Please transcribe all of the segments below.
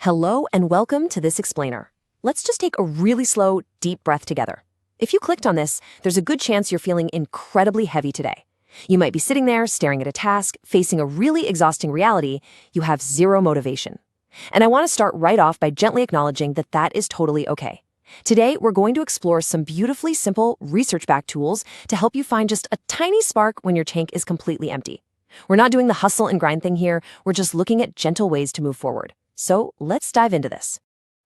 Hello and welcome to This Explainer. Let's just take a really slow, deep breath together. If you clicked on this, there's a good chance you're feeling incredibly heavy today. You might be sitting there staring at a task, facing a really exhausting reality. You have zero motivation. And I want to start right off by gently acknowledging that that is totally okay. Today, we're going to explore some beautifully simple, research-backed tools to help you find just a tiny spark when your tank is completely empty. We're not doing the hustle and grind thing here. We're just looking at gentle ways to move forward. So let's dive into this.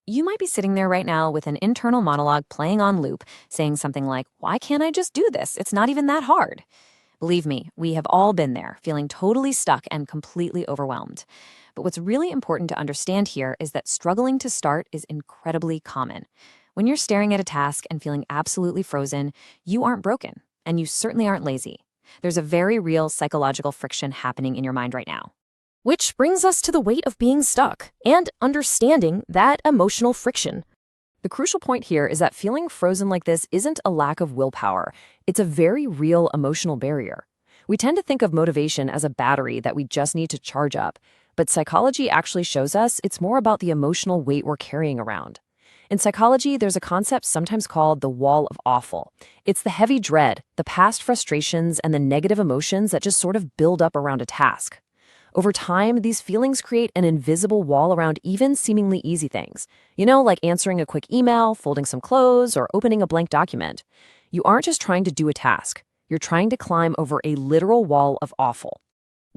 You might be sitting there right now with an internal monologue playing on loop, saying something like, "Why can't I just do this? It's not even that hard." Believe me, we have all been there, feeling totally stuck and completely overwhelmed. But what's really important to understand here is that struggling to start is incredibly common. When you're staring at a task and feeling absolutely frozen, you aren't broken, and you certainly aren't lazy. There's a very real psychological friction happening in your mind right now. Which brings us to the weight of being stuck and understanding that emotional friction. The crucial point here is that feeling frozen like this isn't a lack of willpower. It's a very real emotional barrier. We tend to think of motivation as a battery that we just need to charge up, but psychology actually shows us it's more about the emotional weight we're carrying around. In psychology, there's a concept sometimes called the wall of awful. It's the heavy dread, the past frustrations, and the negative emotions that just sort of build up around a task. Over time, these feelings create an invisible wall around even seemingly easy things. Like answering a quick email, folding some clothes, or opening a blank document. You aren't just trying to do a task. You're trying to climb over a literal wall of awful.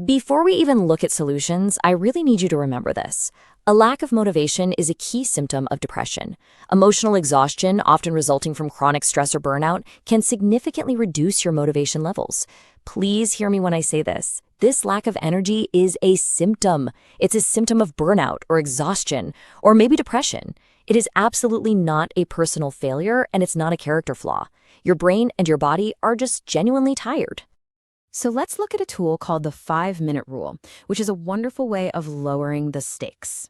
Before we even look at solutions, I really need you to remember this. A lack of motivation is a key symptom of depression. Emotional exhaustion, often resulting from chronic stress or burnout, can significantly reduce your motivation levels. Please hear me when I say this. This lack of energy is a symptom. It's a symptom of burnout or exhaustion, or maybe depression. It is absolutely not a personal failure, and it's not a character flaw. Your brain and your body are just genuinely tired. So let's look at a tool called the 5-minute rule, which is a wonderful way of lowering the stakes.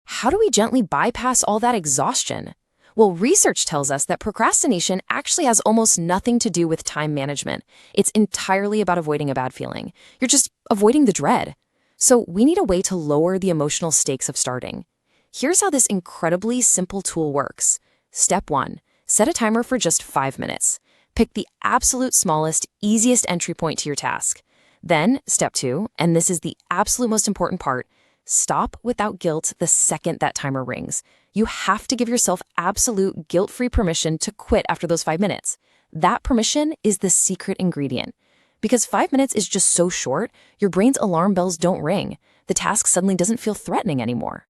How do we gently bypass all that exhaustion? Well, research tells us that procrastination actually has almost nothing to do with time management. It's entirely about avoiding a bad feeling. You're just avoiding the dread. So we need a way to lower the emotional stakes of starting. Here's how this incredibly simple tool works. Step 1, set a timer for just 5 minutes. Pick the absolute smallest, easiest entry point to your task. Then, step 2, and this is the absolute most important part, stop without guilt the second that timer rings. You have to give yourself absolute guilt-free permission to quit after those 5 minutes. That permission is the secret ingredient. Because 5 minutes is just so short, your brain's alarm bells don't ring. The task suddenly doesn't feel threatening anymore.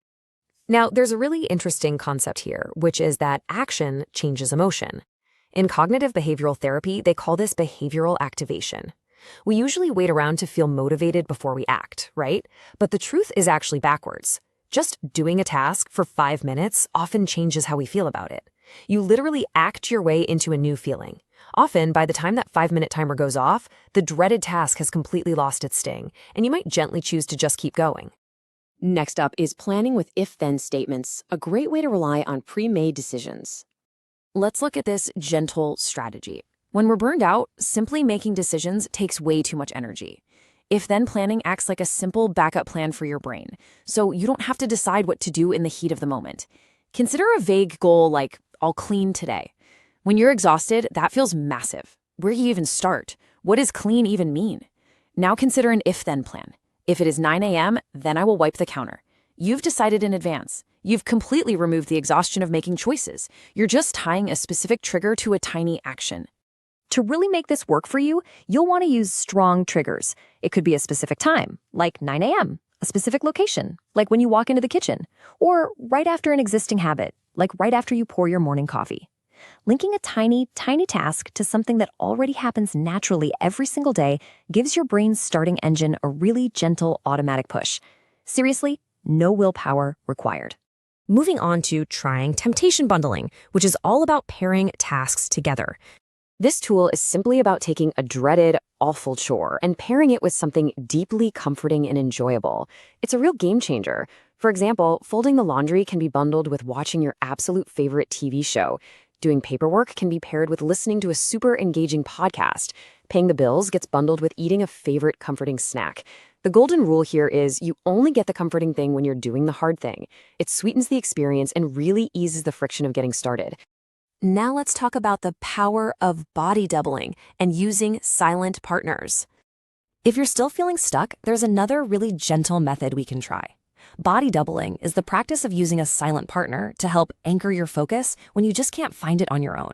Now, there's a really interesting concept here, which is that action changes emotion. In cognitive behavioral therapy, they call this behavioral activation. We usually wait around to feel motivated before we act, right? But the truth is actually backwards. Just doing a task for 5 minutes often changes how we feel about it. You literally act your way into a new feeling. Often, by the time that 5-minute timer goes off, the dreaded task has completely lost its sting, and you might gently choose to just keep going. Next up is planning with if-then statements, a great way to rely on pre-made decisions. Let's look at this gentle strategy. When we're burned out, simply making decisions takes way too much energy. If-then planning acts like a simple backup plan for your brain, so you don't have to decide what to do in the heat of the moment. Consider a vague goal like, "I'll clean today." When you're exhausted, that feels massive. Where do you even start? What does clean even mean? Now consider an if-then plan. If it is 9 a.m., then I will wipe the counter. You've decided in advance. You've completely removed the exhaustion of making choices. You're just tying a specific trigger to a tiny action. To really make this work for you, you'll want to use strong triggers. It could be a specific time, like 9 a.m., a specific location, like when you walk into the kitchen, or right after an existing habit, like right after you pour your morning coffee. Linking a tiny, tiny task to something that already happens naturally every single day gives your brain's starting engine a really gentle automatic push. Seriously, no willpower required. Moving on to trying temptation bundling, which is all about pairing tasks together. This tool is simply about taking a dreaded, awful chore and pairing it with something deeply comforting and enjoyable. It's a real game changer. For example, folding the laundry can be bundled with watching your absolute favorite TV show. Doing paperwork can be paired with listening to a super engaging podcast. Paying the bills gets bundled with eating a favorite comforting snack. The golden rule here is you only get the comforting thing when you're doing the hard thing. It sweetens the experience and really eases the friction of getting started. Now let's talk about the power of body doubling and using silent partners. If you're still feeling stuck, there's another really gentle method we can try. Body doubling is the practice of using a silent partner to help anchor your focus when you just can't find it on your own.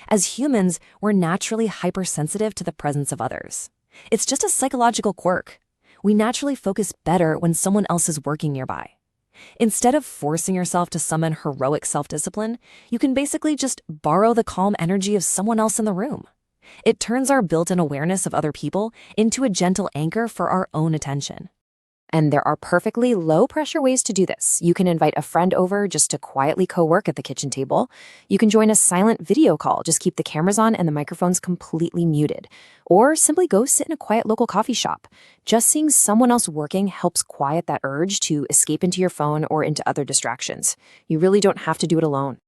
As humans, we're naturally hypersensitive to the presence of others. It's just a psychological quirk. We naturally focus better when someone else is working nearby. Instead of forcing yourself to summon heroic self-discipline, you can basically just borrow the calm energy of someone else in the room. It turns our built-in awareness of other people into a gentle anchor for our own attention. And there are perfectly low-pressure ways to do this. You can invite a friend over just to quietly co-work at the kitchen table. You can join a silent video call, just keep the cameras on and the microphones completely muted. Or simply go sit in a quiet local coffee shop. Just seeing someone else working helps quiet that urge to escape into your phone or into other distractions. You really don't have to do it alone.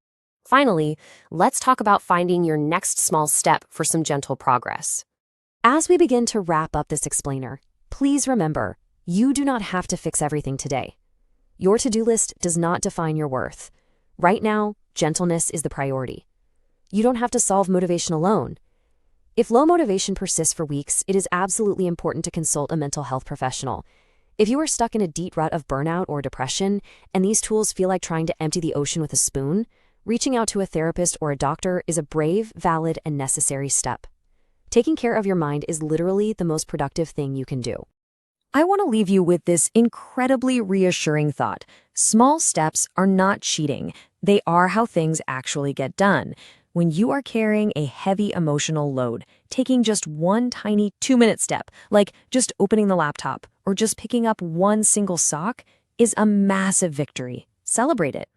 Finally, let's talk about finding your next small step for some gentle progress. As we begin to wrap up this explainer, please remember, you do not have to fix everything today. Your to-do list does not define your worth. Right now, gentleness is the priority. You don't have to solve motivation alone. If low motivation persists for weeks, it is absolutely important to consult a mental health professional. If you are stuck in a deep rut of burnout or depression, and these tools feel like trying to empty the ocean with a spoon, reaching out to a therapist or a doctor is a brave, valid, and necessary step. Taking care of your mind is literally the most productive thing you can do. I want to leave you with this incredibly reassuring thought. Small steps are not cheating. They are how things actually get done. When you are carrying a heavy emotional load, taking just one tiny 2-minute step, like just opening the laptop or just picking up one single sock, is a massive victory. Celebrate it.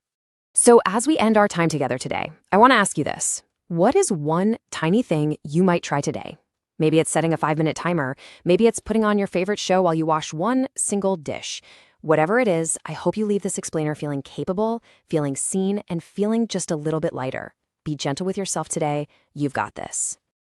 So as we end our time together today, I want to ask you this. What is one tiny thing you might try today? Maybe it's setting a 5-minute timer. Maybe it's putting on your favorite show while you wash one single dish. Whatever it is, I hope you leave this explainer feeling capable, feeling seen, and feeling just a little bit lighter. Be gentle with yourself today. You've got this.